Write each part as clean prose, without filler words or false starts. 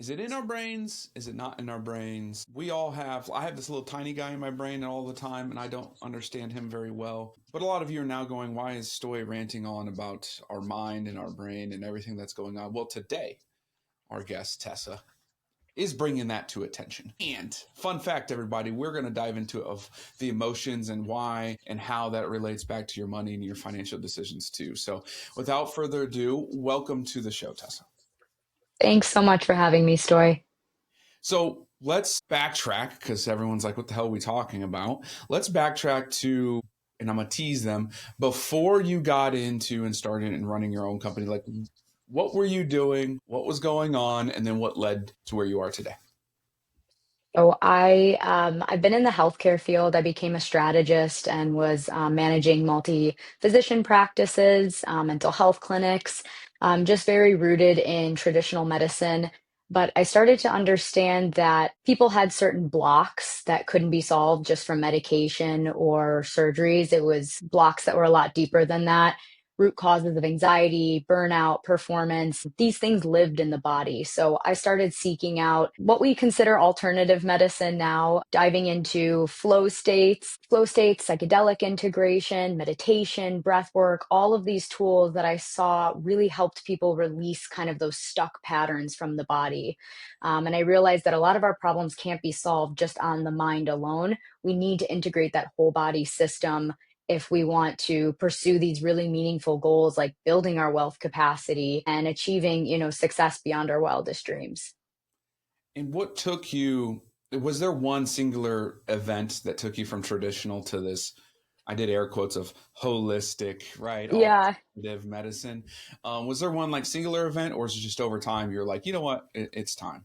Is it in our brains? Is it not in our brains? I have this little tiny guy in my brain all the time, and I don't understand him very well. But a lot of you are now going, why is Stoy ranting on about our mind and our brain and everything that's going on? Well, today, our guest, Tessa, is bringing that to attention. And fun fact, everybody, we're going to dive into of the emotions and why and how that relates back to your money and your financial decisions too. So without further ado, welcome to the show, Tessa. Thanks so much for having me, Stoy. So let's backtrack because everyone's like, what the hell are we talking about? Let's backtrack to, and I'm going to tease them, before you got into and started and running your own company, like what were you doing? What was going on? And then what led to where you are today? I've been in the healthcare field. I became a strategist and was managing multi-physician practices, mental health clinics, just very rooted in traditional medicine. But I started to understand that people had certain blocks that couldn't be solved just from medication or surgeries. It was blocks that were a lot deeper than that. Root causes of anxiety, burnout, performance, these things lived in the body. So I started seeking out what we consider alternative medicine now, diving into flow states, psychedelic integration, meditation, breath work, all of these tools that I saw really helped people release kind of those stuck patterns from the body. And I realized that a lot of our problems can't be solved just on the mind alone. We need to integrate that whole body system if we want to pursue these really meaningful goals like building our wealth capacity and achieving, success beyond our wildest dreams. And what took you, was there one singular event that took you from traditional to this, I did air quotes of holistic, right? Yeah. Alternative medicine. Was there one like singular event or is it just over time? You're like, you know what? It's time.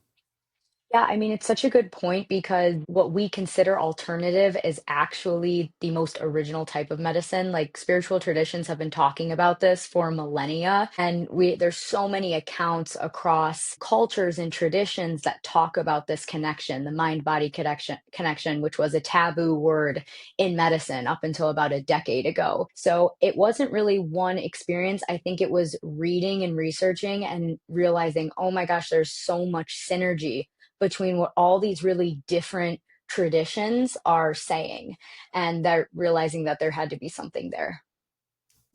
Yeah, I mean, it's such a good point because what we consider alternative is actually the most original type of medicine. Like spiritual traditions have been talking about this for millennia, and there's so many accounts across cultures and traditions that talk about this connection, the mind-body connection, which was a taboo word in medicine up until about a decade ago. So it wasn't really one experience. I think it was reading and researching and realizing, oh my gosh, there's so much synergy between what all these really different traditions are saying, and they're realizing that there had to be something there.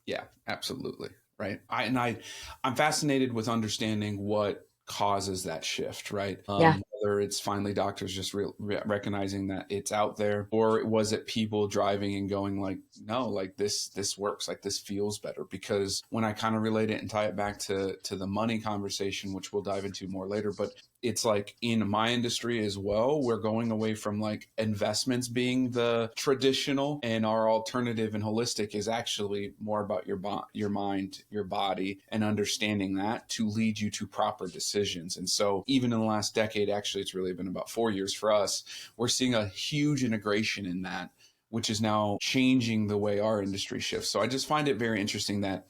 Yeah, absolutely. Right. I'm fascinated with understanding what causes that shift, right? Yeah. Whether it's finally doctors just recognizing that it's out there, or was it people driving and going like, no, like this works, like this feels better. Because when I kind of relate it and tie it back to the money conversation, which we'll dive into more later, but it's like in my industry as well, we're going away from like investments being the traditional, and our alternative and holistic is actually more about your mind, your body, and understanding that to lead you to proper decisions. And so even in the last decade, actually it's really been about 4 years for us, we're seeing a huge integration in that, which is now changing the way our industry shifts. So I just find it very interesting that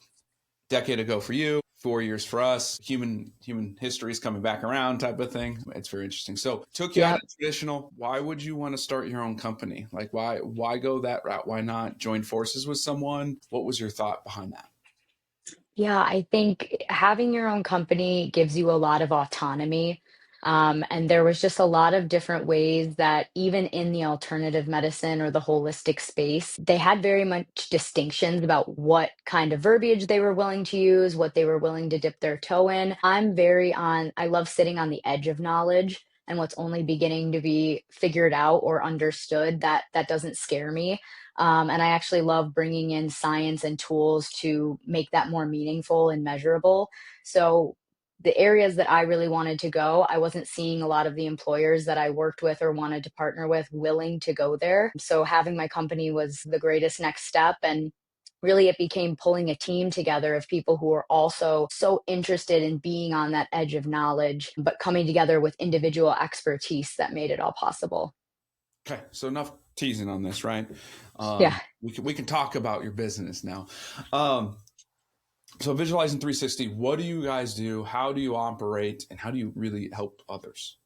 decade ago for you, 4 years for us, human history is coming back around type of thing. It's very interesting. So took you out Yep. of traditional. Why would you want to start your own company? Like why go that route? Why not join forces with someone? What was your thought behind that? Yeah, I think having your own company gives you a lot of autonomy. And there was just a lot of different ways that even in the alternative medicine or the holistic space, they had very much distinctions about what kind of verbiage they were willing to use, what they were willing to dip their toe in. I love sitting on the edge of knowledge and what's only beginning to be figured out or understood. That doesn't scare me. And I actually love bringing in science and tools to make that more meaningful and measurable. So, the areas that I really wanted to go, I wasn't seeing a lot of the employers that I worked with or wanted to partner with willing to go there. So, having my company was the greatest next step. And really, it became pulling a team together of people who are also so interested in being on that edge of knowledge, but coming together with individual expertise that made it all possible. Okay, so enough teasing on this, right? Yeah. We can talk about your business now. Um, so visualizing 360, what do you guys do? How do you operate, and how do you really help others?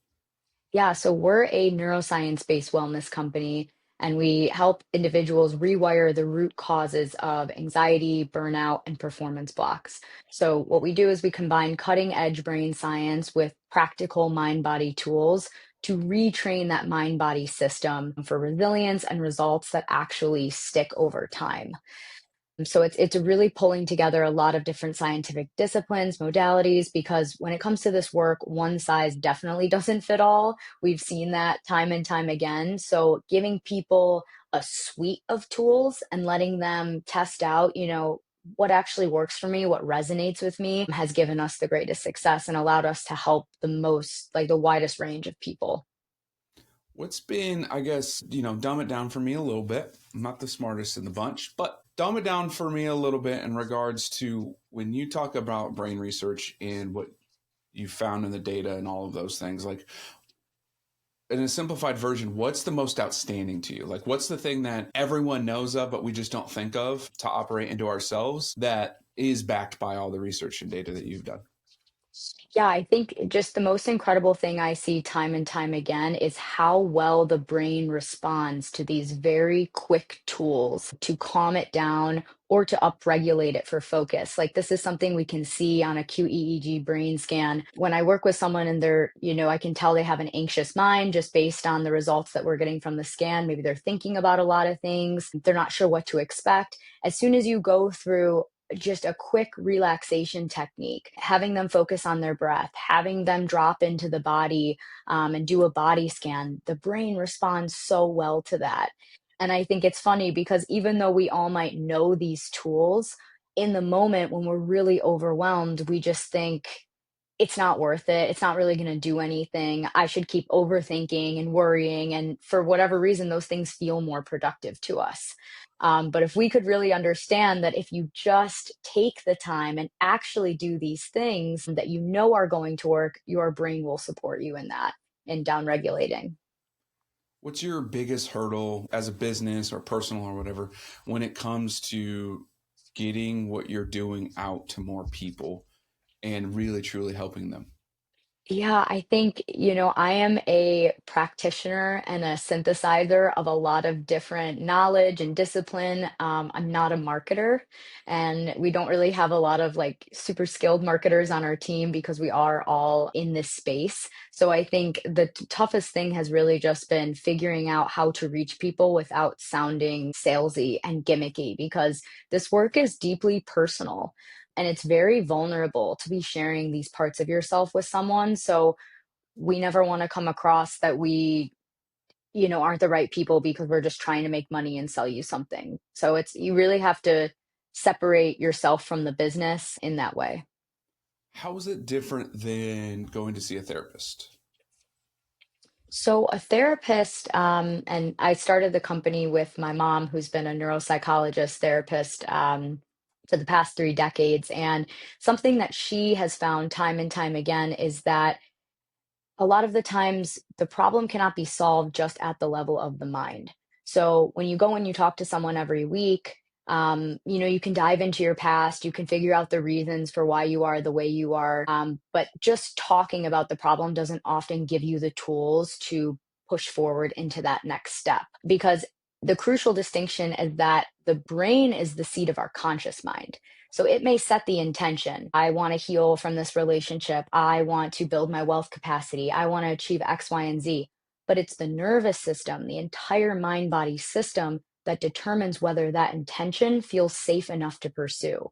Yeah, so we're a neuroscience-based wellness company, and we help individuals rewire the root causes of anxiety, burnout, and performance blocks. So, what we do is we combine cutting edge brain science with practical mind body tools to retrain that mind body system for resilience and results that actually stick over time. So it's really pulling together a lot of different scientific disciplines, modalities, because when it comes to this work, one size definitely doesn't fit all. We've seen that time and time again. So giving people a suite of tools and letting them test out, what actually works for me, what resonates with me, has given us the greatest success and allowed us to help the most, like the widest range of people. What's been, I guess, dumb it down for me a little bit. I'm not the smartest in the bunch, but dumb it down for me a little bit in regards to when you talk about brain research and what you found in the data and all of those things. Like, in a simplified version, what's the most outstanding to you? Like, what's the thing that everyone knows of, but we just don't think of to operate into ourselves that is backed by all the research and data that you've done? Yeah, I think just the most incredible thing I see time and time again is how well the brain responds to these very quick tools to calm it down or to upregulate it for focus. Like this is something we can see on a QEEG brain scan. When I work with someone and I can tell they have an anxious mind just based on the results that we're getting from the scan. Maybe they're thinking about a lot of things, they're not sure what to expect. As soon as you go through just a quick relaxation technique, having them focus on their breath, having them drop into the body and do a body scan, the brain responds so well to that. And I think it's funny because even though we all might know these tools, in the moment when we're really overwhelmed, we just think, it's not worth it. It's not really going to do anything. I should keep overthinking and worrying. And for whatever reason, those things feel more productive to us. But if we could really understand that if you just take the time and actually do these things that you know are going to work, your brain will support you in that, in down regulating. What's your biggest hurdle as a business or personal or whatever when it comes to getting what you're doing out to more people and really truly helping them? Yeah, I think, I am a practitioner and a synthesizer of a lot of different knowledge and discipline. I'm not a marketer, and we don't really have a lot of like super skilled marketers on our team because we are all in this space. So I think the toughest thing has really just been figuring out how to reach people without sounding salesy and gimmicky because this work is deeply personal and it's very vulnerable to be sharing these parts of yourself with someone. So we never want to come across that we, aren't the right people because we're just trying to make money and sell you something. So you really have to separate yourself from the business in that way. How is it different than going to see a therapist? So a therapist, and I started the company with my mom, who's been a neuropsychologist therapist for the past 3 decades. And something that she has found time and time again is that a lot of the times the problem cannot be solved just at the level of the mind. So when you go and you talk to someone every week, you can dive into your past, you can figure out the reasons for why you are the way you are. But just talking about the problem doesn't often give you the tools to push forward into that next step. Because the crucial distinction is that the brain is the seat of our conscious mind. So it may set the intention. I want to heal from this relationship. I want to build my wealth capacity. I want to achieve X, Y, and Z. But it's the nervous system, the entire mind body system that determines whether that intention feels safe enough to pursue.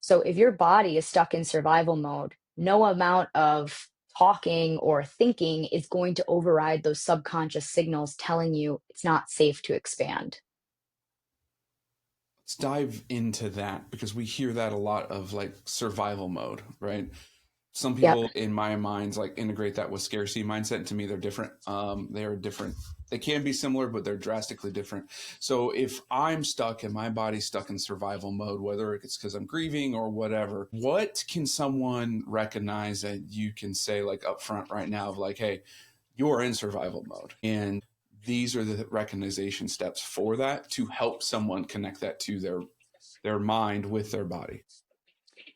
So if your body is stuck in survival mode, no amount of talking or thinking is going to override those subconscious signals telling you it's not safe to expand. Let's dive into that because we hear that a lot of like survival mode, right? Some Yep. people in my minds like integrate that with scarcity mindset, and to me they're different. They are different. They can be similar, but they're drastically different. So if I'm stuck and my body's stuck in survival mode, whether it's because I'm grieving or whatever, what can someone recognize that you can say like up front right now of like, hey, you're in survival mode, and these are the recognition steps for that to help someone connect that to their mind with their body.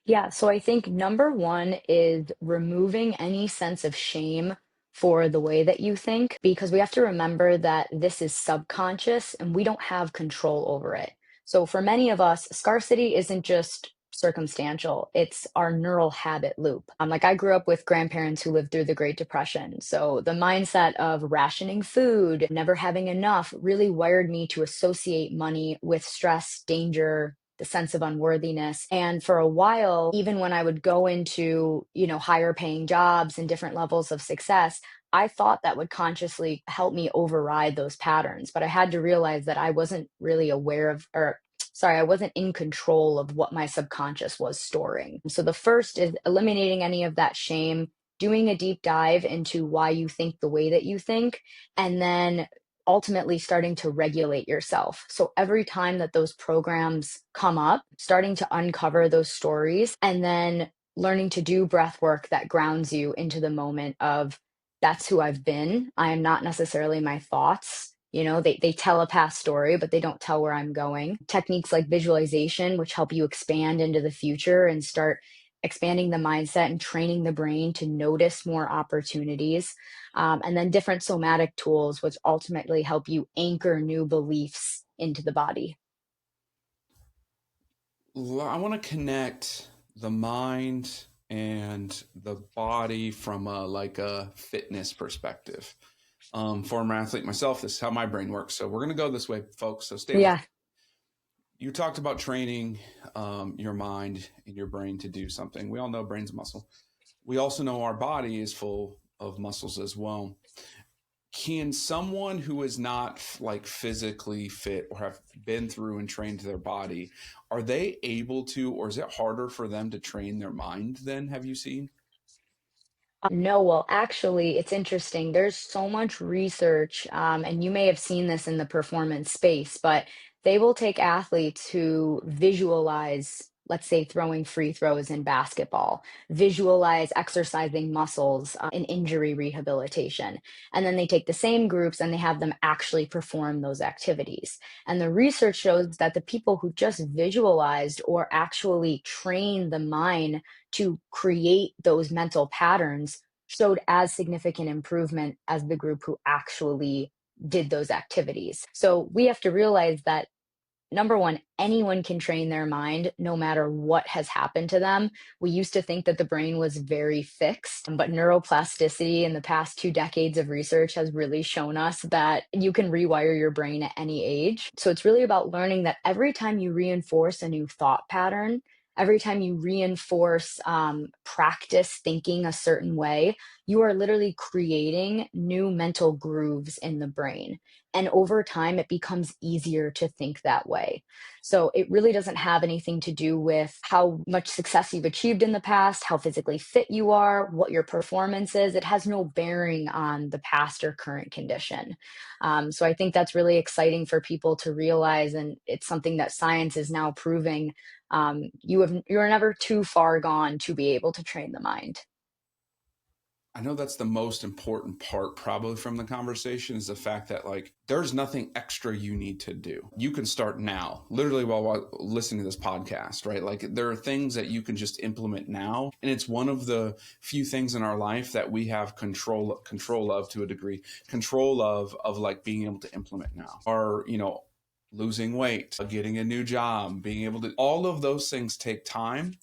Yeah, so I think number one is removing any sense of shame for the way that you think, because we have to remember that this is subconscious and we don't have control over it. So for many of us, scarcity isn't just circumstantial, it's our neural habit loop. Like I grew up with grandparents who lived through the Great Depression. So the mindset of rationing food, never having enough, really wired me to associate money with stress, danger, the sense of unworthiness. And for a while, even when I would go into, higher paying jobs and different levels of success, I thought that would consciously help me override those patterns. But I had to realize that I wasn't really aware of, or sorry, I wasn't in control of what my subconscious was storing. So the first is eliminating any of that shame, doing a deep dive into why you think the way that you think, and then ultimately starting to regulate yourself. So every time that those programs come up, starting to uncover those stories and then learning to do breath work that grounds you into the moment of that's who I've been. I am not necessarily my thoughts. They tell a past story, but they don't tell where I'm going. Techniques like visualization, which help you expand into the future and start expanding the mindset and training the brain to notice more opportunities. And then different somatic tools, which ultimately help you anchor new beliefs into the body. I want to connect the mind and the body from a fitness perspective. Former athlete myself, this is how my brain works. So we're going to go this way, folks. So stay with me. Yeah. You talked about training your mind and your brain to do something. We all know brain's a muscle. We also know our body is full of muscles as well. Can someone who is not like physically fit or have been through and trained their body, are they able to, or is it harder for them to train their mind then? Have you seen? No, well, actually, it's interesting. There's so much research, and you may have seen this in the performance space, but they will take athletes who visualize, let's say, throwing free throws in basketball, visualize exercising muscles in injury rehabilitation. And then they take the same groups and they have them actually perform those activities. And the research shows that the people who just visualized or actually trained the mind to create those mental patterns showed as significant improvement as the group who actually did those activities. So we have to realize that number one, anyone can train their mind no matter what has happened to them. We used to think that the brain was very fixed, but neuroplasticity in the past 2 decades of research has really shown us that you can rewire your brain at any age. So it's really about learning that every time you reinforce a new thought pattern, every time you reinforce practice thinking a certain way, you are literally creating new mental grooves in the brain. And over time, it becomes easier to think that way. So it really doesn't have anything to do with how much success you've achieved in the past, how physically fit you are, what your performance is. It has no bearing on the past or current condition. So I think that's really exciting for people to realize, and it's something that science is now proving. You're never too far gone to be able to train the mind. I know that's the most important part probably from the conversation is the fact that like there's nothing extra you need to do. You can start now, literally while listening to this podcast, right? Like there are things that you can just implement now. And it's one of the few things in our life that we have control of to a degree, control of like being able to implement now. Or, losing weight, getting a new job, being able to, all of those things take time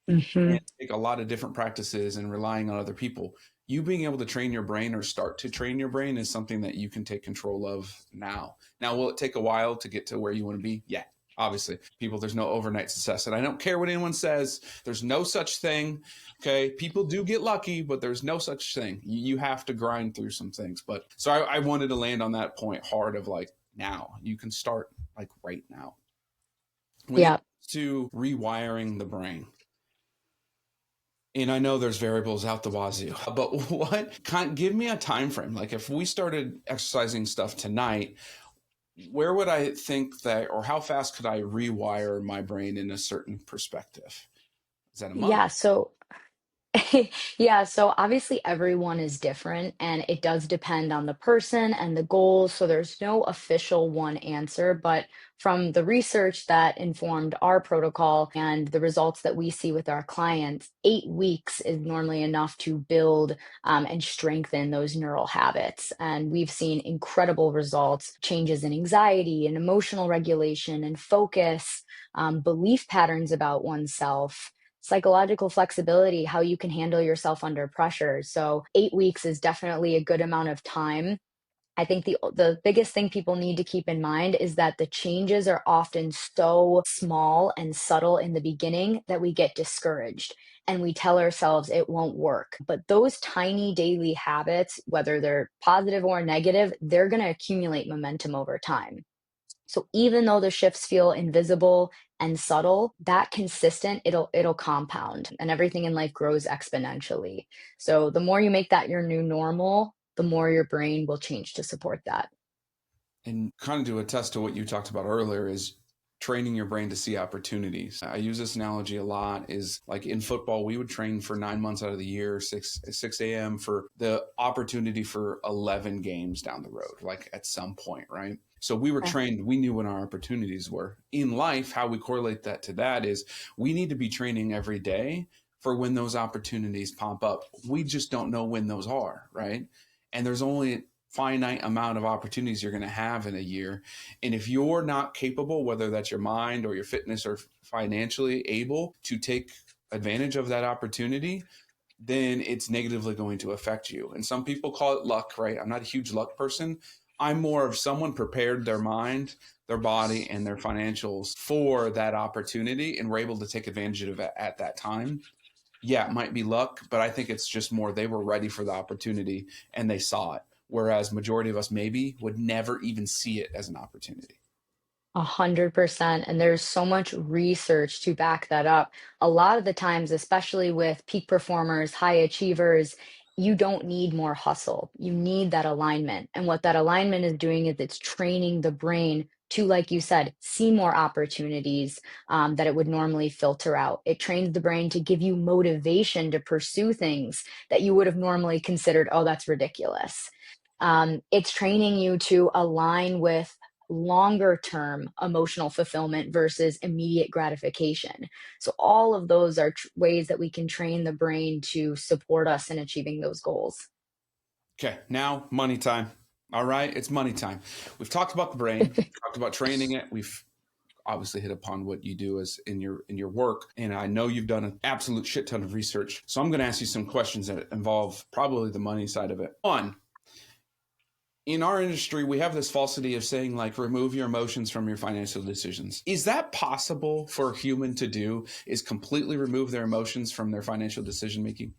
and Mhm. take a lot of different practices and relying on other people. You being able to train your brain or start to train your brain is something that you can take control of now. Now, will it take a while to get to where you want to be? Yeah, obviously. People, there's no overnight success. And I don't care what anyone says, there's no such thing. Okay. People do get lucky, but there's no such thing. You have to grind through some things. But so I wanted to land on that point hard of like, now you can start like right now. When it Yeah. comes to rewiring the brain, and I know there's variables out the wazoo, but give me a time frame. Like if we started exercising stuff tonight, where would I think that, or how fast could I rewire my brain in a certain perspective? Is that a month? Yeah. So Yeah, so obviously everyone is different and it does depend on the person and the goals. So there's no official one answer, but from the research that informed our protocol and the results that we see with our clients, 8 weeks is normally enough to build and strengthen those neural habits. And we've seen incredible results, changes in anxiety and emotional regulation and focus, belief patterns about oneself, psychological flexibility, how you can handle yourself under pressure. So 8 weeks is definitely a good amount of time. I think the biggest thing people need to keep in mind is that the changes are often so small and subtle in the beginning that we get discouraged and we tell ourselves it won't work. But those tiny daily habits, whether they're positive or negative, they're going to accumulate momentum over time. So even though the shifts feel invisible and subtle, that consistent, it'll compound and everything in life grows exponentially. So the more you make that your new normal, the more your brain will change to support that. And kind of to attest to what you talked about earlier is training your brain to see opportunities. I use this analogy a lot is like in football, we would train for 9 months out of the year, 6 a.m. for the opportunity for 11 games down the road, like at some point, right? So we were Uh, trained, we knew when our opportunities were. In life, how we correlate that to that is we need to be training every day for when those opportunities pop up. We just don't know when those are, right? And there's only finite amount of opportunities you're going to have in a year. And if you're not capable, whether that's your mind or your fitness or financially able to take advantage of that opportunity, then it's negatively going to affect you. And some people call it luck, right? I'm not a huge luck person. I'm more of someone prepared their mind, their body, and their financials for that opportunity and were able to take advantage of it at that time. Yeah, it might be luck, but I think it's just more they were ready for the opportunity and they saw it. Whereas majority of us maybe would never even see it as an opportunity. 100%. And there's so much research to back that up. A lot of the times, especially with peak performers, high achievers, you don't need more hustle. You need that alignment. And what that alignment is doing is it's training the brain to, like you said, see more opportunities that it would normally filter out. It trains the brain to give you motivation to pursue things that you would have normally considered, oh, that's ridiculous. It's training you to align with longer term emotional fulfillment versus immediate gratification. So, all of those are ways that we can train the brain to support us in achieving those goals. Okay, now money time. All right, it's money time. We've talked about the brain, talked about training it. We've obviously hit upon what you do as in your work, and I know you've done an absolute shit ton of research. So I'm going to ask you some questions that involve probably the money side of it. One, in our industry, we have this falsity of saying, like, remove your emotions from your financial decisions. Is that possible for a human to do? Is completely remove their emotions from their financial decision making?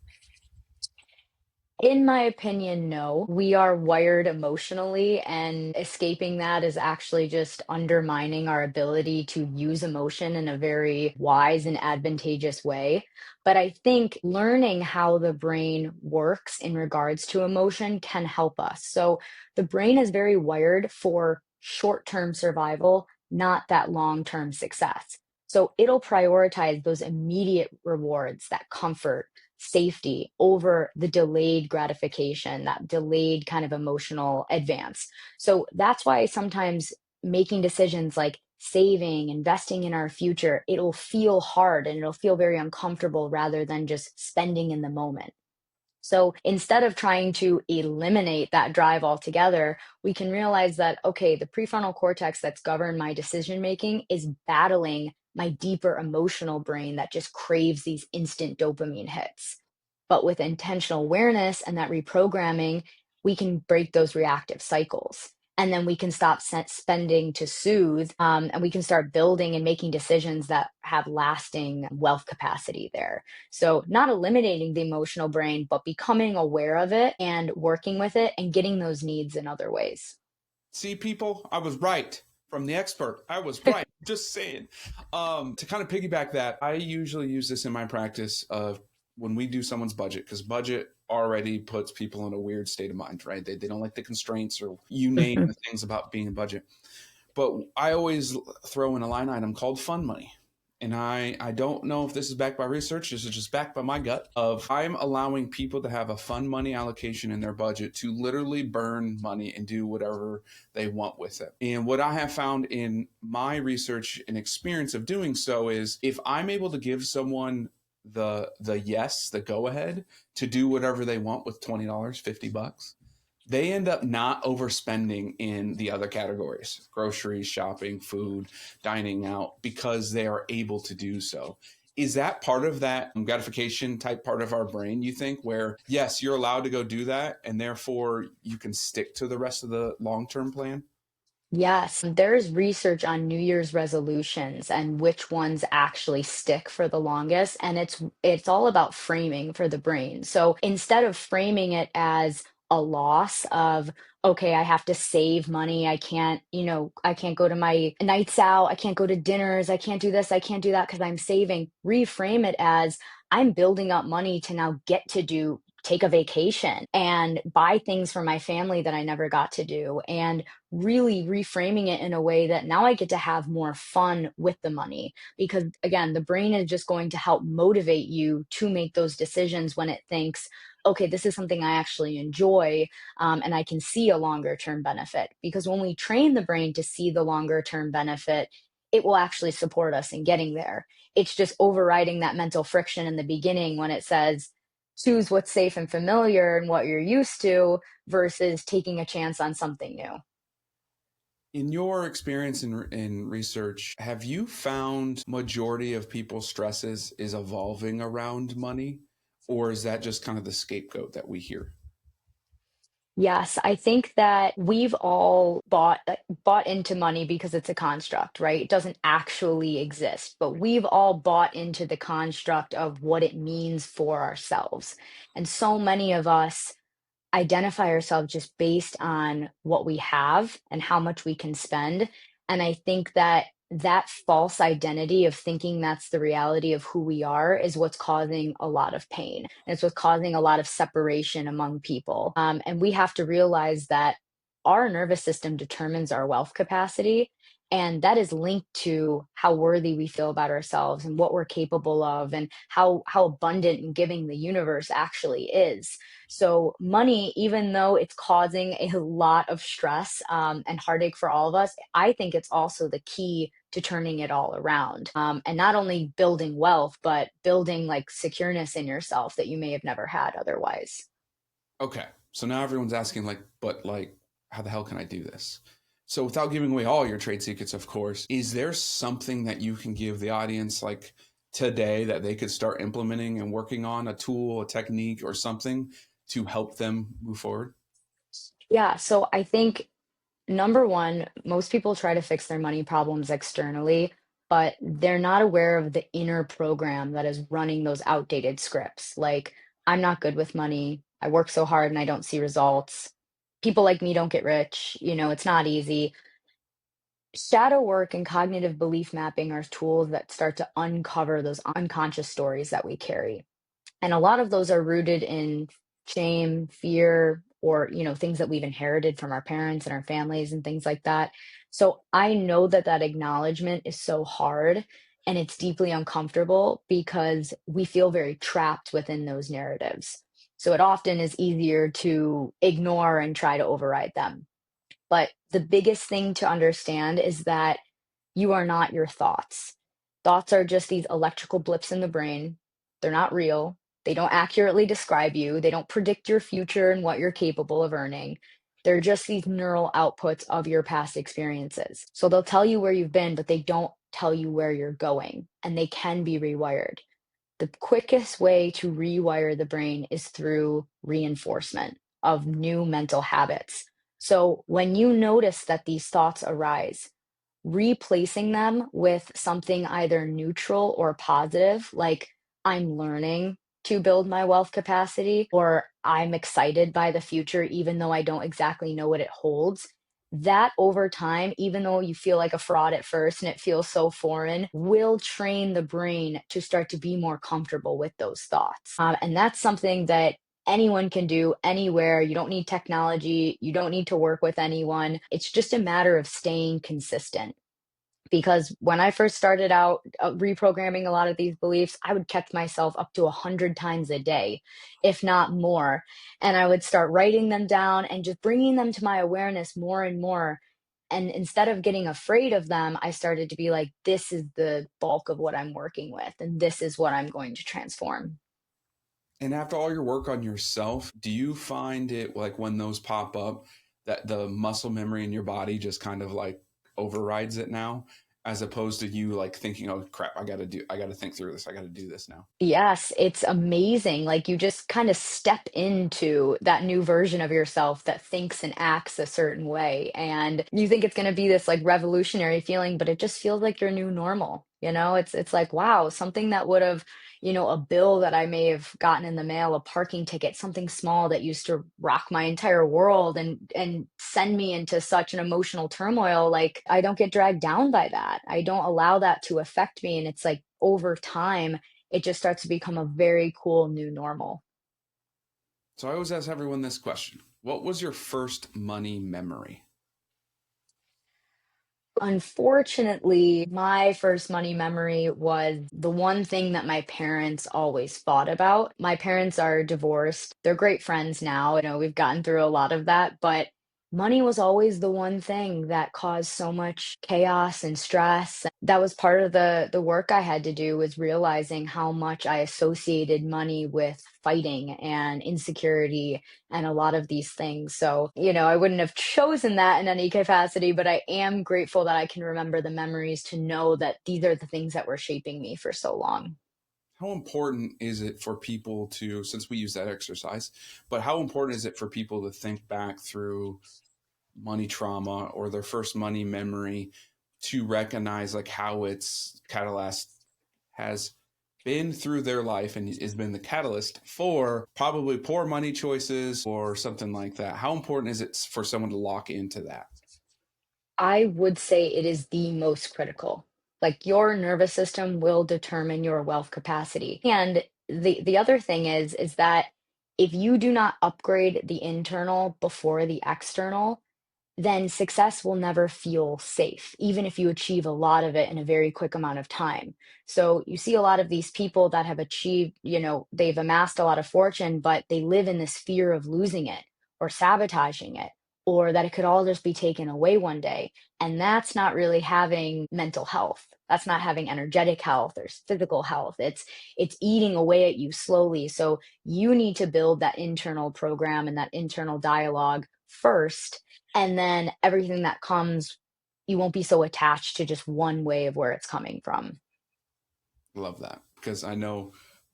In my opinion, no. We are wired emotionally, and escaping that is actually just undermining our ability to use emotion in a very wise and advantageous way. But I think learning how the brain works in regards to emotion can help us. So the brain is very wired for short-term survival, not that long-term success. So it'll prioritize those immediate rewards, that comfort, safety over the delayed gratification, that delayed kind of emotional advance. So that's why sometimes making decisions like saving, investing in our future, it'll feel hard and it'll feel very uncomfortable rather than just spending in the moment. So instead of trying to eliminate that drive altogether, we can realize that, okay, the prefrontal cortex that's governed my decision making is battling my deeper emotional brain that just craves these instant dopamine hits. But with intentional awareness and that reprogramming, we can break those reactive cycles. And then we can stop spending to soothe, and we can start building and making decisions that have lasting wealth capacity there. So, not eliminating the emotional brain, but becoming aware of it and working with it and getting those needs in other ways. See, people, I was right from the expert. I was right. Just saying. To kind of piggyback that, I usually use this in my practice of when we do someone's budget, because budget already puts people in a weird state of mind, right? They don't like the constraints or you name the things about being a budget. But I always throw in a line item called fun money. and I don't know if this is backed by research, this is just backed by my gut, of I'm allowing people to have a fun money allocation in their budget to literally burn money and do whatever they want with it. And what I have found in my research and experience of doing so is if I'm able to give someone the go ahead to do whatever they want with $20, $50, they end up not overspending in the other categories: groceries, shopping, food, dining out, because they are able to do so. Is that part of that gratification type part of our brain, you think, where yes, you're allowed to go do that and therefore you can stick to the rest of the long term plan? Yes, there's research on New Year's resolutions and which ones actually stick for the longest, and it's all about framing for the brain. So instead of framing it as a loss of, okay, I have to save money, I can't, I can't go to my nights out, I can't go to dinners, I can't do this, I can't do that because I'm saving. Reframe it as I'm building up money to now get to do take a vacation and buy things for my family that I never got to do, and really reframing it in a way that now I get to have more fun with the money. Because again, the brain is just going to help motivate you to make those decisions when it thinks, okay, this is something I actually enjoy, and I can see a longer term benefit. Because when we train the brain to see the longer term benefit, it will actually support us in getting there. It's just overriding that mental friction in the beginning when it says, choose what's safe and familiar and what you're used to versus taking a chance on something new. In your experience in research, have you found majority of people's stresses is evolving around money, or is that just kind of the scapegoat that we hear? Yes, I think that we've all bought into money because it's a construct, right? It doesn't actually exist, but we've all bought into the construct of what it means for ourselves. And so many of us identify ourselves just based on what we have and how much we can spend. And I think that that false identity of thinking that's the reality of who we are is what's causing a lot of pain. And it's what's causing a lot of separation among people. And we have to realize that our nervous system determines our wealth capacity. And that is linked to how worthy we feel about ourselves and what we're capable of and how abundant and giving the universe actually is. So money, even though it's causing a lot of stress and heartache for all of us, I think it's also the key to turning it all around. And not only building wealth, but building like secureness in yourself that you may have never had otherwise. Okay. So now everyone's asking, like, but like, how the hell can I do this? So without giving away all your trade secrets, of course, is there something that you can give the audience like today that they could start implementing and working on, a tool, a technique, or something to help them move forward? Yeah. So I think number one, most people try to fix their money problems externally, but they're not aware of the inner program that is running those outdated scripts. Like, I'm not good with money. I work so hard and I don't see results. People like me don't get rich. It's not easy. Shadow work and cognitive belief mapping are tools that start to uncover those unconscious stories that we carry. And a lot of those are rooted in shame, fear, or things that we've inherited from our parents and our families and things like that. So I know that that acknowledgement is so hard and it's deeply uncomfortable because we feel very trapped within those narratives. So it often is easier to ignore and try to override them. But the biggest thing to understand is that you are not your thoughts. Thoughts are just these electrical blips in the brain. They're not real. They don't accurately describe you. They don't predict your future and what you're capable of earning. They're just these neural outputs of your past experiences. So they'll tell you where you've been, but they don't tell you where you're going, and they can be rewired. The quickest way to rewire the brain is through reinforcement of new mental habits. So when you notice that these thoughts arise, replacing them with something either neutral or positive, like I'm learning to build my wealth capacity, or I'm excited by the future, even though I don't exactly know what it holds. That over time, even though you feel like a fraud at first and it feels so foreign, will train the brain to start to be more comfortable with those thoughts. And that's something that anyone can do anywhere. You don't need technology. You don't need to work with anyone. It's just a matter of staying consistent. Because when I first started out reprogramming a lot of these beliefs, I would catch myself up to 100 times a day, if not more. And I would start writing them down and just bringing them to my awareness more and more. And instead of getting afraid of them, I started to be like, this is the bulk of what I'm working with, and this is what I'm going to transform. And after all your work on yourself, do you find it like when those pop up that the muscle memory in your body just kind of like overrides it now, as opposed to you like thinking, oh crap, I got to think through this. I got to do this now. Yes, it's amazing. Like you just kind of step into that new version of yourself that thinks and acts a certain way. And you think it's going to be this like revolutionary feeling, but it just feels like your new normal. It's like, wow, something that would have, a bill that I may have gotten in the mail, a parking ticket, something small that used to rock my entire world and send me into such an emotional turmoil. Like I don't get dragged down by that. I don't allow that to affect me. And it's like over time it just starts to become a very cool new normal. So I always ask everyone this question: what was your first money memory? Unfortunately, my first money memory was the one thing that my parents always fought about. My parents are divorced. They're great friends now. We've gotten through a lot of that, but money was always the one thing that caused so much chaos and stress. That was part of the work I had to do, was realizing how much I associated money with fighting and insecurity and a lot of these things. So, I wouldn't have chosen that in any capacity, but I am grateful that I can remember the memories to know that these are the things that were shaping me for so long. How important is it for people to, since we use that exercise, but how important is it for people to think back through money trauma or their first money memory to recognize like how its catalyst has been through their life and has been the catalyst for probably poor money choices or something like that? How important is it for someone to lock into that? I would say it is the most critical. Like your nervous system will determine your wealth capacity. And the other thing is that if you do not upgrade the internal before the external, then success will never feel safe, even if you achieve a lot of it in a very quick amount of time. So you see a lot of these people that have achieved, they've amassed a lot of fortune, but they live in this fear of losing it or sabotaging it, or that it could all just be taken away one day. And that's not really having mental health. That's not having energetic health or physical health. It's eating away at you slowly. So you need to build that internal program and that internal dialogue first, and then everything that comes, you won't be so attached to just one way of where it's coming from. Love that, because I know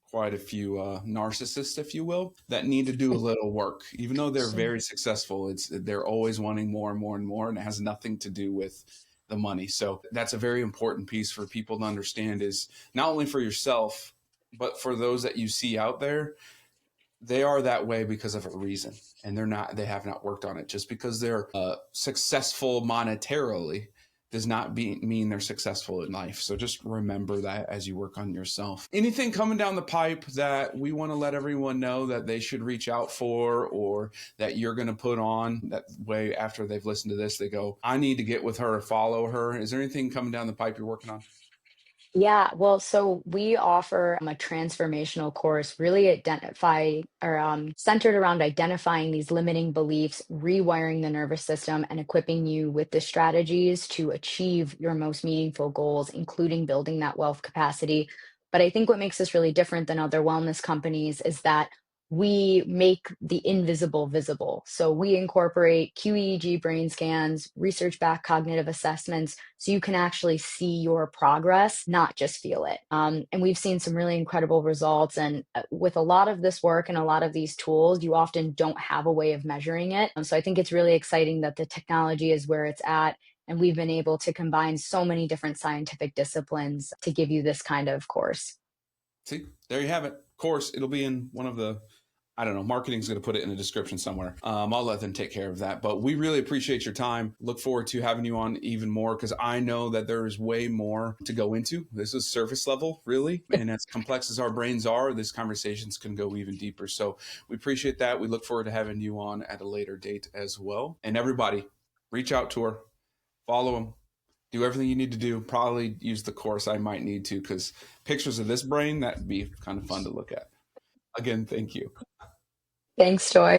quite a few narcissists, if you will, that need to do a little work. Even though they're very successful, they're always wanting more and more and more, and it has nothing to do with the money. So that's a very important piece for people to understand, is not only for yourself, but for those that you see out there. They are that way because of a reason, and they have not worked on it. Just because they're successful monetarily does not mean they're successful in life. So just remember that as you work on yourself. Anything coming down the pipe that we want to let everyone know that they should reach out for, or that you're going to put on that way after they've listened to this, they go, I need to get with her or follow her? Is there anything coming down the pipe you're working on? Yeah, well, so we offer a transformational course really identify or centered around identifying these limiting beliefs, rewiring the nervous system, and equipping you with the strategies to achieve your most meaningful goals, including building that wealth capacity. But I think what makes this really different than other wellness companies is that we make the invisible visible. So we incorporate QEEG brain scans, research backed cognitive assessments, so you can actually see your progress, not just feel it. And we've seen some really incredible results. And with a lot of this work and a lot of these tools, you often don't have a way of measuring it. So I think it's really exciting that the technology is where it's at. And we've been able to combine so many different scientific disciplines to give you this kind of course. See, there you have it. Of course, it'll be in one of the, I don't know, marketing's going to put it in a description somewhere. I'll let them take care of that. But we really appreciate your time. Look forward to having you on even more, because I know that there is way more to go into. This is surface level, really. And as complex as our brains are, these conversations can go even deeper. So we appreciate that. We look forward to having you on at a later date as well. And everybody, reach out to her, follow them, Do everything you need to do. Probably use the course. I might need to, because pictures of this brain, that'd be kind of fun to look at. Again, thank you. Thanks, Joy.